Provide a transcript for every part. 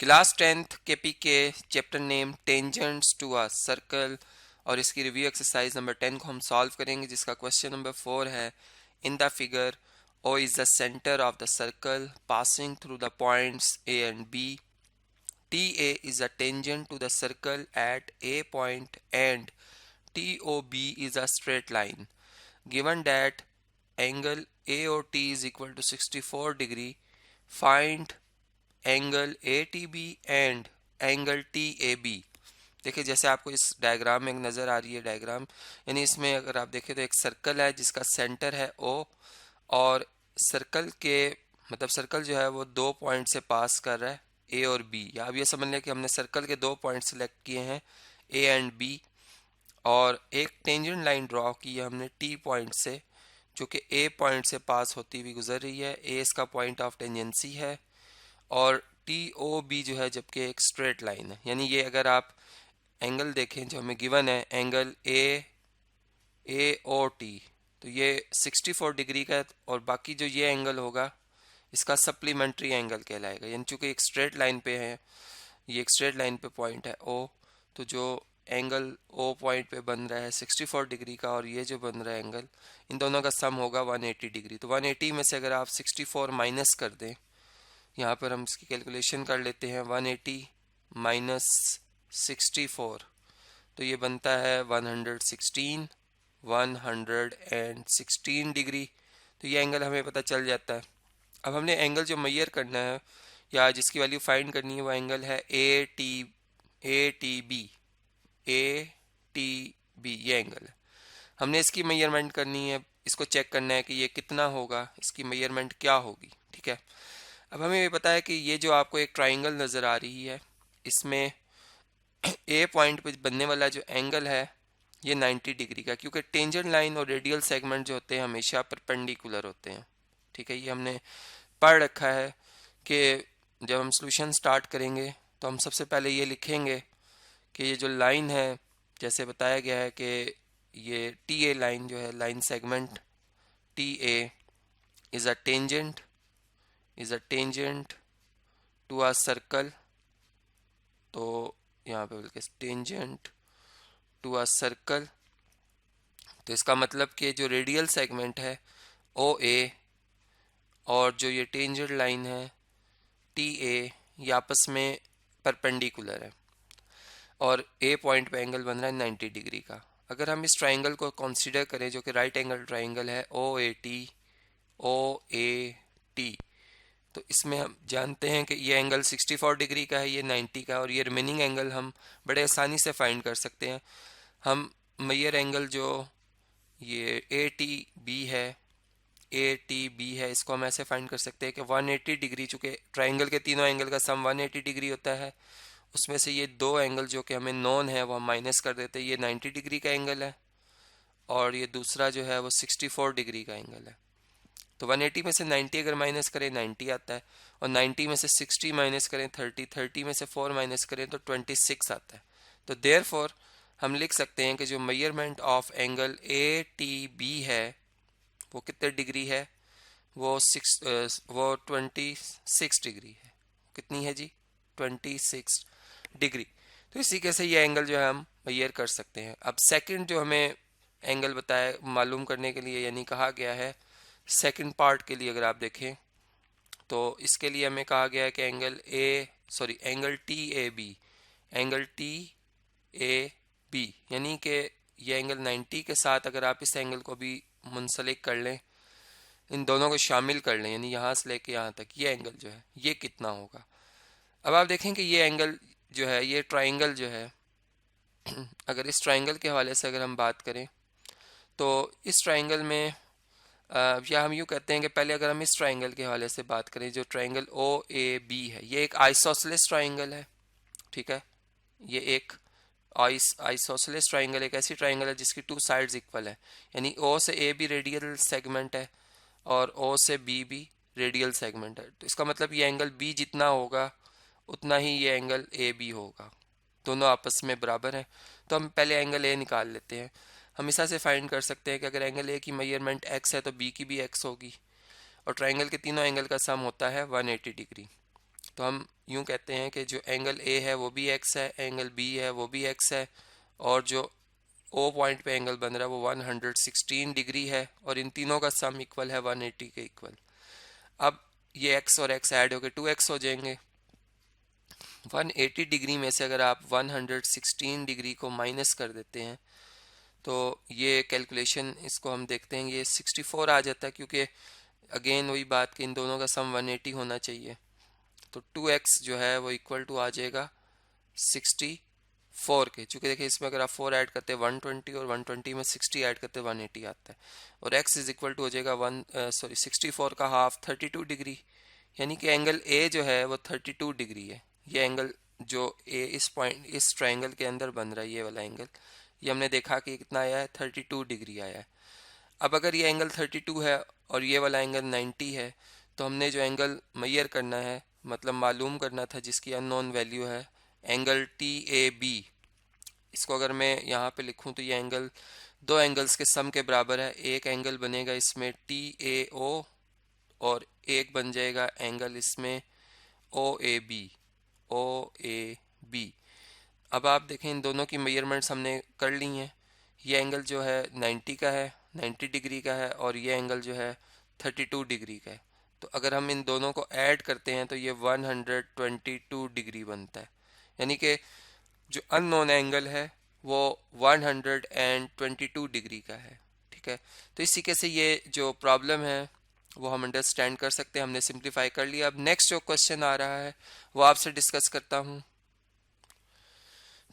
Class 10th KP के chapter name tangents to a circle और इसकी रिव्यू एक्सरसाइज नंबर 10 को हम सॉल्व करेंगे, जिसका क्वेश्चन नंबर 4 है। In the figure O is the centre of the circle passing through the points A and B. T A is a tangent to the circle at A point and T O B is a straight line. Given that angle A O T is equal to 64 degree, find angle A T B and angle T A B. देखिए जैसे आपको इस diagram में नज़र आ रही है diagram, यानी इसमें अगर आप देखें तो एक सर्कल है जिसका सेंटर है ओ, और सर्कल के मतलब सर्कल जो है वो दो पॉइंट से पास कर रहा है ए और बी। या अब ये समझ लें कि हमने सर्कल के दो पॉइंट सेलेक्ट किए हैं ए एंड बी, और एक टेंजेंट लाइन ड्रॉ की है हमने टी पॉइंट से, जो कि ए पॉइंट से पास होती हुई गुजर रही है। ए इसका पॉइंट ऑफ टेंजेंसी है और टी ओ बी जो है जबकि एक स्ट्रेट लाइन है। यानी ये अगर आप एंगल देखें जो हमें गिवन है एंगल ए ओ टी, तो ये 64 डिग्री का है, और बाकी जो ये एंगल होगा इसका सप्लीमेंट्री एंगल कहलाएगा। यानी चूंकि एक स्ट्रेट लाइन पे है, ये एक स्ट्रेट लाइन पे पॉइंट है ओ, तो जो एंगल ओ पॉइंट पे बन रहा है 64 डिग्री का और ये जो बन रहा है एंगल, इन दोनों का सम होगा 180 डिग्री। तो 180 में से अगर आप 64 माइनस कर दें, यहाँ पर हम इसकी कैलकुलेशन कर लेते हैं 180 माइनस 64, तो ये बनता है 116 डिग्री। तो ये एंगल हमें पता चल जाता है। अब हमने एंगल जो मैयर करना है या जिसकी वैल्यू फाइंड करनी है वो एंगल है ए टी बी, ये एंगल है। हमने इसकी मेजरमेंट करनी है, इसको चेक करना है कि ये कितना होगा, इसकी मेजरमेंट क्या होगी। ठीक है, अब हमें ये पता है कि ये जो आपको एक ट्राइंगल नज़र आ रही है, इसमें ए पॉइंट पे बनने वाला जो एंगल है ये 90 डिग्री का, क्योंकि टेंजेंट लाइन और रेडियल सेगमेंट जो होते हैं हमेशा परपेंडिकुलर होते हैं। ठीक है, ये हमने पढ़ रखा है कि जब हम सॉल्यूशन स्टार्ट करेंगे तो हम सबसे पहले ये लिखेंगे कि ये जो लाइन है, जैसे बताया गया है कि ये टी ए लाइन जो है, line segment T A is a tangent to a circle. तो यहाँ पे बोल के टेंजेंट टू अ सर्कल, तो इसका मतलब कि जो रेडियल सेगमेंट है ओ ए और जो ये टेंजेंट लाइन है टी ए, ये आपस में परपेंडिकुलर है और ए पॉइंट पे एंगल बन रहा है 90 डिग्री का। अगर हम इस ट्राइंगल को कंसीडर करें जो कि राइट एंगल ट्राइंगल है ओ ए टी, तो इसमें हम जानते हैं कि ये एंगल 64 डिग्री का है, ये 90 का, और ये रिमेनिंग एंगल हम बड़े आसानी से फाइंड कर सकते हैं। हम मेजर एंगल जो ये ए टी बी है, इसको हम ऐसे फाइंड कर सकते हैं कि 180 डिग्री, चूँकि ट्राइंगल के तीनों एंगल का सम 180 डिग्री होता है, उसमें से ये दो एंगल जो कि हमें नॉन है वो हम माइनस कर देते हैं। ये 90 डिग्री का एंगल है और ये दूसरा जो है वो 64 डिग्री का एंगल है। तो 180 में से 90 अगर माइनस करें 90 आता है, और 90 में से 60 माइनस करें 30 में से 4 माइनस करें तो 26 आता है। तो देयरफॉर हम लिख सकते हैं कि जो measurement of angle A T B है वो कितने डिग्री है, वो 26 डिग्री है। कितनी है जी, 26 डिग्री। तो इसी कैसे ये एंगल जो है हम मेजर कर सकते हैं। अब सेकंड जो हमें एंगल बताया मालूम करने के लिए, यानी कहा गया है सेकंड पार्ट के लिए, अगर आप देखें तो इसके लिए हमें कहा गया है कि एंगल टी ए बी, यानी कि ये एंगल 90 के साथ अगर आप इस एंगल को भी मुंसलिक कर लें, इन दोनों को शामिल कर लें, यानी यहाँ से लेके यहाँ तक ये एंगल जो है ये कितना होगा। अब आप देखें कि ये एंगल जो है, ये ट्राइंगल जो है अगर इस ट्राइंगल के हवाले से अगर हम बात करें तो इस ट्राइंगल में या हम यूँ कहते हैं कि पहले अगर हम इस ट्राइंगल के हवाले से बात करें, जो ट्राइंगल ओ ए बी है, ये एक आइसोसेलेस ट्राइंगल है। ठीक है, ये एक आइसोसेलेस ट्राइंगल एक ऐसी ट्राइंगल है जिसकी टू साइड्स इक्वल है, यानी ओ से ए भी रेडियल सेगमेंट है और ओ से बी भी रेडियल सेगमेंट है। तो इसका मतलब ये एंगल बी जितना होगा उतना ही ये एंगल ए बी होगा, दोनों आपस में बराबर हैं। तो हम पहले एंगल ए निकाल लेते हैं। हम इस से फाइंड कर सकते हैं कि अगर एंगल ए की मेजरमेंट एक्स है तो बी की भी एक्स होगी, और ट्राइंगल के तीनों एंगल का सम होता है 180 डिग्री। तो हम यूं कहते हैं कि जो एंगल ए है वो भी एक्स है, एंगल बी है वो भी एक्स है, और जो ओ पॉइंट पे एंगल बन रहा है वो 116 डिग्री है, और इन तीनों का सम इक्वल है 180 के इक्वल। अब ये एक्स और एक्स ऐड होकर 2x हो जाएंगे। 180 डिग्री में से अगर आप 116 डिग्री को माइनस कर देते हैं तो ये कैलकुलेशन इसको हम देखते हैं, ये 64 आ जाता है, क्योंकि अगेन वही बात कि इन दोनों का सम 180 होना चाहिए। तो 2x जो है वो इक्वल टू आ जाएगा 64 के, चूँकि देखिए इसमें अगर आप 4 ऐड करते हैं 120 और 120 में 60 ऐड करते हैं 180 आता है, और x इज इक्वल टू हो जाएगा 64 का हाफ 32 डिग्री, यानी कि एंगल ए जो है वो 32 डिग्री है। ये एंगल जो ए इस पॉइंट इस ट्राइंगल के अंदर बन रहा है, ये वाला एंगल, ये हमने देखा कि कितना आया है, 32 डिग्री आया है। अब अगर ये एंगल 32 है और ये वाला एंगल 90 है, तो हमने जो एंगल मैयर करना है, मतलब मालूम करना था, जिसकी अननोन वैल्यू है एंगल टी ए बी, इसको अगर मैं यहाँ पे लिखूँ तो ये एंगल दो एंगल्स के सम के बराबर है। एक एंगल बनेगा इसमें टी ए ओ, और एक बन जाएगा एंगल इसमें ओ ए बी। अब आप देखें इन दोनों की मेजरमेंट्स हमने कर ली हैं। ये एंगल जो है 90 का है, 90 डिग्री का है, और ये एंगल जो है 32 डिग्री का है। तो अगर हम इन दोनों को ऐड करते हैं तो ये 122 डिग्री बनता है, यानी कि जो अननोन एंगल है वो 122 डिग्री का है। ठीक है, तो इसी के से ये जो प्रॉब्लम है वो हम अंडरस्टैंड कर सकते हैं, हमने सिंप्लीफाई कर लिया। अब नेक्स्ट जो क्वेश्चन आ रहा है वो आपसे डिस्कस करता हूँ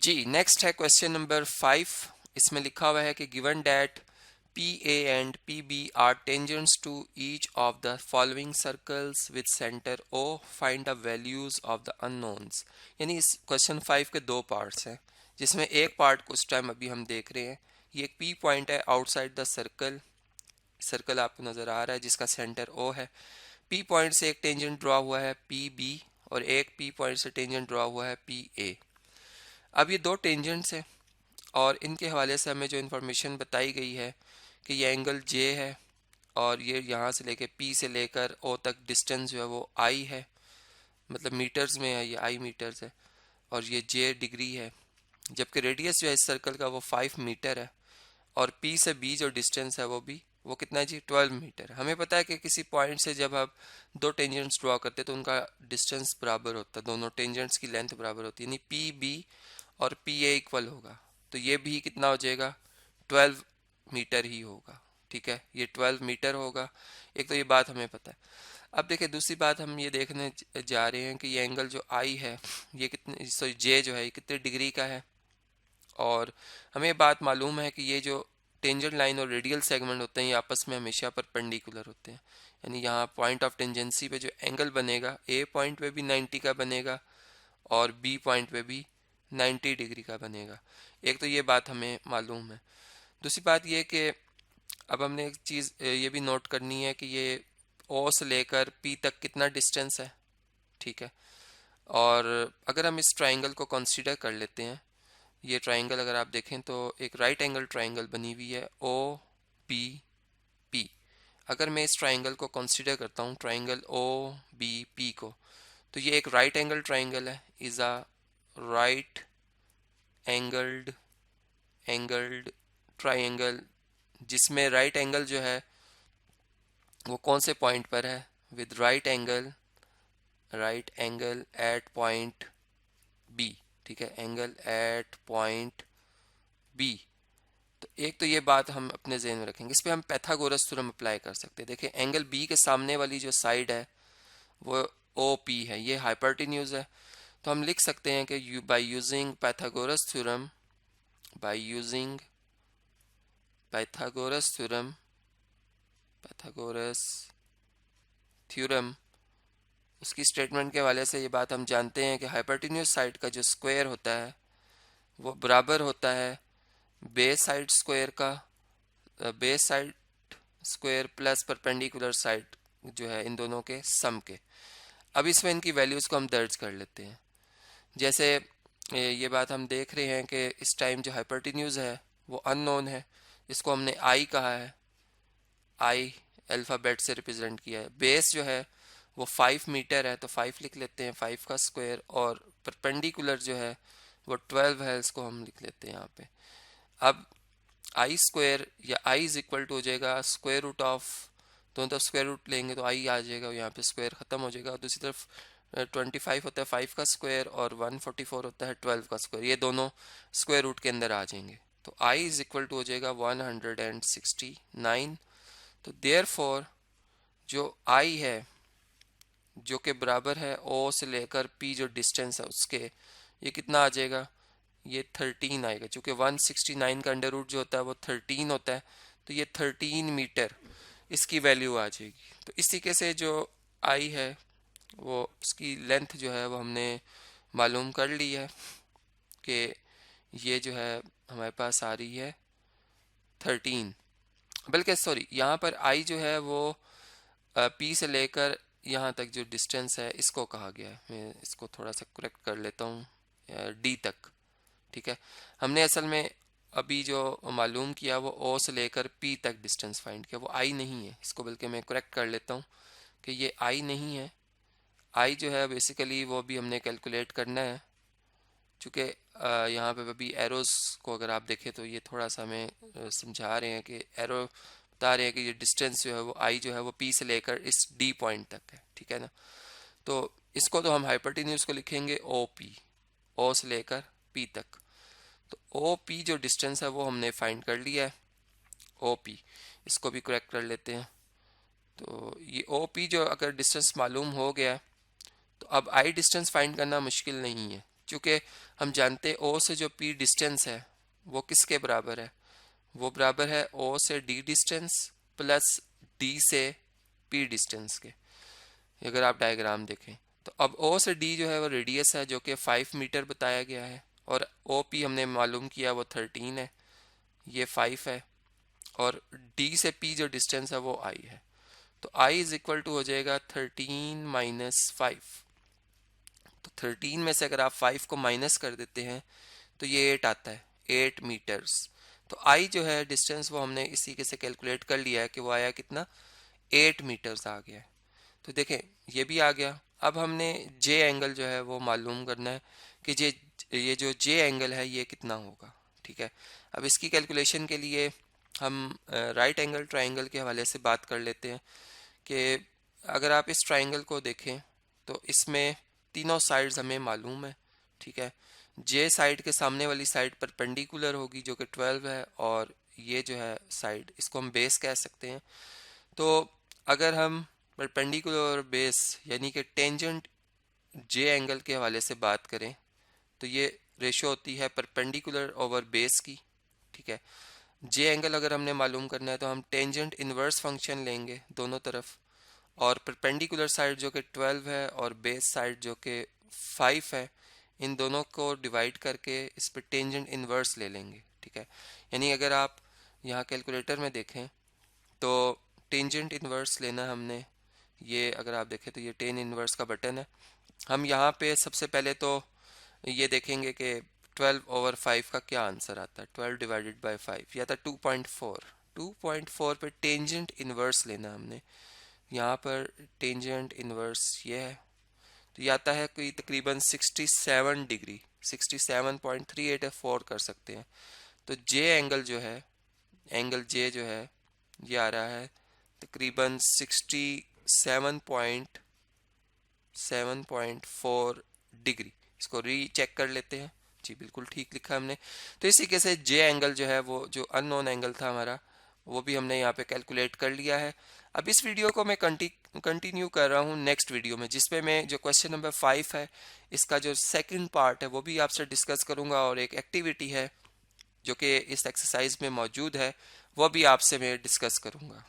जी। नेक्स्ट है क्वेश्चन नंबर 5। इसमें लिखा हुआ है कि given that P A and P B are tangents to each of the following circles with centre O, find the values of the unknowns. यानी इस क्वेश्चन 5 के दो पार्ट्स हैं, जिसमें एक पार्ट को उस टाइम अभी हम देख रहे हैं। ये एक पी पॉइंट है आउटसाइड द सर्कल, सर्कल आपको नजर आ रहा है जिसका सेंटर ओ है। पी पॉइंट से एक टेंजेंट ड्रॉ हुआ है पी बी, और एक पी पॉइंट से टेंजेंट ड्रॉ हुआ है पी ए। अब ये दो टेंजेंट्स हैं, और इनके हवाले से हमें जो इन्फॉर्मेशन बताई गई है कि ये एंगल जे है, और ये यहाँ से लेके पी से लेकर ओ तक डिस्टेंस जो है वो आई है, मतलब मीटर्स में है, ये आई मीटर्स है, और ये जे डिग्री है। जबकि रेडियस जो है इस सर्कल का वो 5 मीटर है, और पी से बी जो डिस्टेंस है वो कितना है जी, 12 मीटर। हमें पता है कि किसी पॉइंट से जब आप दो टेंजेंट्स ड्रॉ करते हैं तो उनका डिस्टेंस बराबर होता है, दोनों टेंजेंट्स की लेंथ बराबर होती है, यानी पी बी और पी ए इक्वल होगा। तो ये भी कितना हो जाएगा, 12 मीटर ही होगा। ठीक है, ये 12 मीटर होगा। एक तो ये बात हमें पता है। अब देखिए दूसरी बात हम ये देखने जा रहे हैं कि ये एंगल जो आई है ये कितने, सॉरी जे जो है ये कितने डिग्री का है। और हमें बात मालूम है कि ये जो टेंजेंट लाइन और रेडियल सेगमेंट होते हैं ये आपस में हमेशा परपेंडिकुलर होते हैं, यानी यहाँ पॉइंट ऑफ टेंजेंसी पे जो एंगल बनेगा ए पॉइंट पे भी 90 का बनेगा और बी पॉइंट पे भी 90 डिग्री का बनेगा। एक तो ये बात हमें मालूम है। दूसरी बात ये कि अब हमने एक चीज़ ये भी नोट करनी है कि ये ओ से लेकर पी तक कितना डिस्टेंस है। ठीक है, और अगर हम इस ट्राइंगल को कंसीडर कर लेते हैं, ये ट्राइंगल अगर आप देखें तो एक राइट एंगल ट्राइंगल बनी हुई है ओ बी पी। अगर मैं इस ट्राइंगल को कंसीडर करता हूँ, ट्राइंगल ओ बी पी को, तो ये एक राइट एंगल ट्राइंगल है, is a right angled triangle, जिसमें राइट एंगल जो है वो कौन से पॉइंट पर है, with right angle at point B. ठीक है, एंगल एट पॉइंट बी। तो एक तो ये बात हम अपने ज़हन में रखेंगे, इस पे हम पाइथागोरस थ्योरम अप्लाई कर सकते हैं। देखिए एंगल बी के सामने वाली जो साइड है वो ओ पी है, ये हाइपोटेन्यूज है। तो हम लिख सकते हैं कि बाय यूजिंग पाइथागोरस थ्योरम, उसकी स्टेटमेंट के हवाले से ये बात हम जानते हैं कि हाइपोटेन्यूज साइड का जो स्क्वायर होता है वो बराबर होता है बेस साइड स्क्वायर का, base side square plus perpendicular side जो है इन दोनों के सम के। अब इसमें इनकी वैल्यूज़ को हम दर्ज कर लेते हैं। जैसे ये बात हम देख रहे हैं कि इस टाइम जो हाइपोटेन्यूज है वो अननोन है, इसको हमने आई कहा है, आई अल्फ़ाबेट से रिप्रेजेंट किया है। बेस जो है वो 5 मीटर है, तो 5 लिख लेते हैं, 5 का स्क्वायर, और परपेंडिकुलर जो है वो 12 है, इसको हम लिख लेते हैं यहाँ पे। अब आई स्क्वायर या आई इज इक्वल टू हो जाएगा स्क्वायर रूट ऑफ, दोनों तरफ स्क्वायर रूट लेंगे तो आई आ जाएगा, यहाँ पे स्क्वायर खत्म हो जाएगा। दूसरी तरफ 25 होता है 5 का स्क्वायर और 144 होता है 12 का स्क्वायर, ये दोनों स्क्वायर रूट के अंदर आ जाएंगे। तो आई इज इक्वल टू हो जाएगा 169। तो देयरफॉर जो आई है जो कि बराबर है ओ से लेकर पी जो डिस्टेंस है उसके, ये कितना आ जाएगा, ये 13 आएगा। चूंकि 169 का अंडर रूट जो होता है वो 13 होता है, तो ये 13 मीटर इसकी वैल्यू आ जाएगी। तो इस तरीके से जो आई है वो उसकी लेंथ जो है वो हमने मालूम कर ली है कि ये जो है हमारे पास आ रही है 13, बल्कि सॉरी यहाँ पर आई जो है वो पी से लेकर यहाँ तक जो डिस्टेंस है इसको कहा गया है। मैं इसको थोड़ा सा करेक्ट कर लेता हूँ, डी तक, ठीक है। हमने असल में अभी जो मालूम किया वो ओ से लेकर पी तक डिस्टेंस फाइंड किया, वो आई नहीं है इसको, बल्कि मैं करेक्ट कर लेता हूँ कि ये आई नहीं है। आई जो है बेसिकली वो भी हमने कैलकुलेट करना है, चूँकि यहाँ पे अभी एरोस को अगर आप देखें तो ये थोड़ा सा हमें समझा रहे हैं कि एरो बता रहे हैं कि ये डिस्टेंस जो है वो आई जो है वो पी से लेकर इस डी पॉइंट तक है, ठीक है ना। तो इसको तो हम हाइपोटेन्यूज को लिखेंगे ओ पी, ओ से लेकर पी तक। तो ओ पी जो डिस्टेंस है वो हमने फाइंड कर लिया है, ओ पी, इसको भी करेक्ट कर लेते हैं। तो ये ओ पी जो अगर डिस्टेंस मालूम हो गया तो अब आई डिस्टेंस फाइंड करना मुश्किल नहीं है, क्योंकि हम जानते हैं ओ से जो पी डिस्टेंस है वो किसके बराबर है, वो बराबर है ओ से डी डिस्टेंस प्लस डी से पी डिस्टेंस के। अगर आप डायग्राम देखें तो अब ओ से डी जो है वो रेडियस है जो कि 5 मीटर बताया गया है, और ओ पी हमने मालूम किया वो 13 है, ये 5 है, और डी से पी जो डिस्टेंस है वो आई है। तो आई इज इक्वल टू हो जाएगा 13 माइनस 5। तो 13 में से अगर आप 5 को माइनस कर देते हैं तो ये 8 आता है, 8 मीटर्स। तो आई जो है डिस्टेंस वो हमने इसी के से कैलकुलेट कर लिया है कि वो आया कितना, 8 मीटर्स आ गया है। तो देखें ये भी आ गया। अब हमने जे एंगल जो है वो मालूम करना है कि ये जो जे एंगल है ये कितना होगा, ठीक है। अब इसकी कैलकुलेशन के लिए हम राइट एंगल ट्राइंगल के हवाले से बात कर लेते हैं कि अगर आप इस ट्राइंगल को देखें तो इसमें तीनों साइड्स हमें मालूम है, ठीक है। जे साइड के सामने वाली साइड परपेंडिकुलर होगी जो कि 12 है, और ये जो है साइड इसको हम बेस कह सकते हैं। तो अगर हम परपेंडिकुलर और बेस यानी कि टेंजेंट जे एंगल के हवाले से बात करें तो ये रेशो होती है परपेंडिकुलर ओवर बेस की, ठीक है। जे एंगल अगर हमने मालूम करना है तो हम टेंजेंट इनवर्स फंक्शन लेंगे दोनों तरफ, और परपेंडिकुलर साइड जो कि 12 है और बेस साइड जो कि 5 है, इन दोनों को डिवाइड करके इस पर टेंजेंट इनवर्स ले लेंगे, ठीक है। यानी अगर आप यहाँ कैलकुलेटर में देखें तो टेंजेंट इनवर्स लेना हमने, ये अगर आप देखें तो ये टेन इनवर्स का बटन है। हम यहाँ पे सबसे पहले तो ये देखेंगे कि 12 ओवर 5 का क्या आंसर आता है, 12 डिवाइडेड बाय 5 या था 2.4। 2.4 पे टेंजेंट इनवर्स लेना हमने, यहाँ पर टेंजेंट इनवर्स ये है, तो ये आता है कोई तकरीबन 67 डिग्री, 67.384 कर सकते हैं। तो जे एंगल जो है, एंगल जे जो है ये आ रहा है तकरीबन 67.4 डिग्री। इसको री चेक कर लेते हैं, जी बिल्कुल ठीक लिखा हमने। तो इसी के से जे एंगल जो है वो जो अननोन एंगल था हमारा वो भी हमने यहाँ पे कैलकुलेट कर लिया है। अब इस वीडियो को मैं कंटिन्यू कर रहा हूँ नेक्स्ट वीडियो में, जिसमें मैं जो क्वेश्चन नंबर 5 है इसका जो सेकंड पार्ट है वो भी आपसे डिस्कस करूँगा, और एक एक्टिविटी है जो कि इस एक्सरसाइज में मौजूद है वो भी आपसे मैं डिस्कस करूँगा।